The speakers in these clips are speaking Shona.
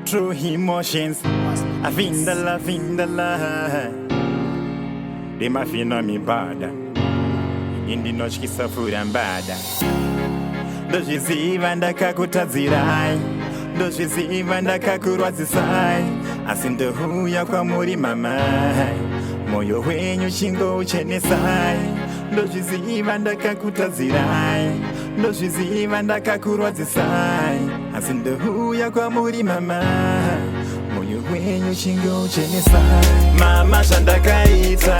true emotions. A Vindollar. They ma fino mi bada. Indi noche kisafura mbada. Ndozviziva ndakakutadzirai, ndozviziva ndakakurwadzisai, asi ndohuya kwamuri mamai, moyo wenyu chingouchenesai. Ndozviziva ndakakutadzirai, ndozviziva ndakakurwadzisai, asi ndohuya kwamuri mamai, moyo wenyu chingouchenesai. Mama zvandakaita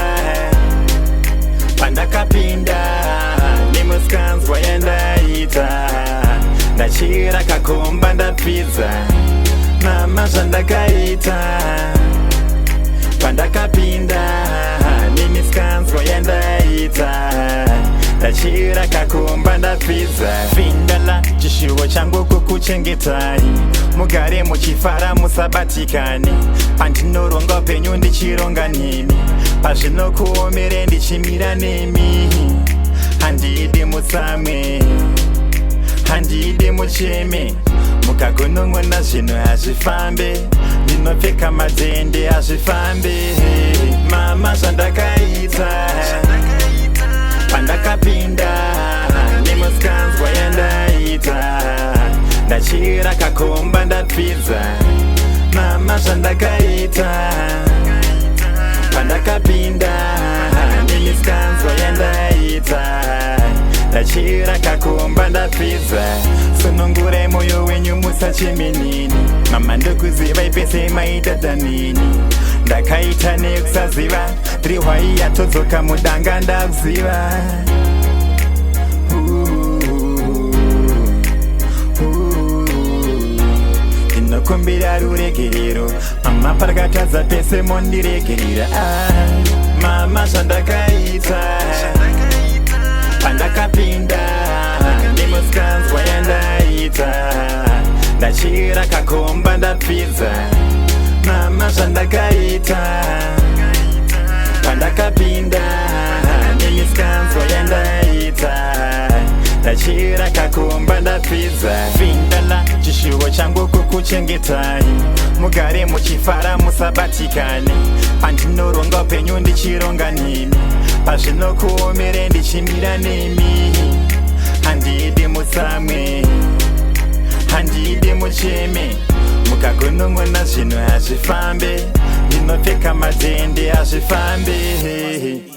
pandakapinda nemuskanzwa yandaita, ndachira kakomba ndapfidza. Mama zvandakaita pandakapinda nemiskanzwa yandaita, ndachira kakomba ndapfidza. Vindollar, chishuwo changu kukuchengetai, mugare muchifara musabatikane. Pandinoronga upenyu ndichironga nemi, pazvinokuomere ndichimira nemi. Handidi mutsamwe, handidi mucheme, mukagunun'una zvinhu hazvifambe, ndinopfeka madhende hazvifambe. Mama zvandakaita pandakapinda nemuskanzwa yandaita, ndachira kakomba ndapfidza. Mama zvandakaita pandakapinda nemiskanzwa yandaita, ndachira kakomba ndapfidza. Sunungurai moyo wenyu musachemenini, mama ndokuzivai pese maita dhanini. Ndakaita nekusaziva, rihwai yatodzoka mudanga ndakuziva. Ndinokumbira ruregerero, mama parakatadza pese mondiregerera. Mama zvandakaita pandakapinda nemuskanzwa yandaita, ndachira kakomba ndapfidza. Mama zvandakaita pandakapinda nemiskanzwa yandaita, ndachira kakomba ndapfidza. Vindollar, chishuwo changu kukuchengetai, mugare muchifara musabatikane. Pandinoronga upenyu ndichironga nemi, pazvinokuomere ndichimira nemi. Handidi mutsamwe, handidi mucheme, mukagunun'una zvinhu hazvifambe, ndinopfeka madhende hazvifambe.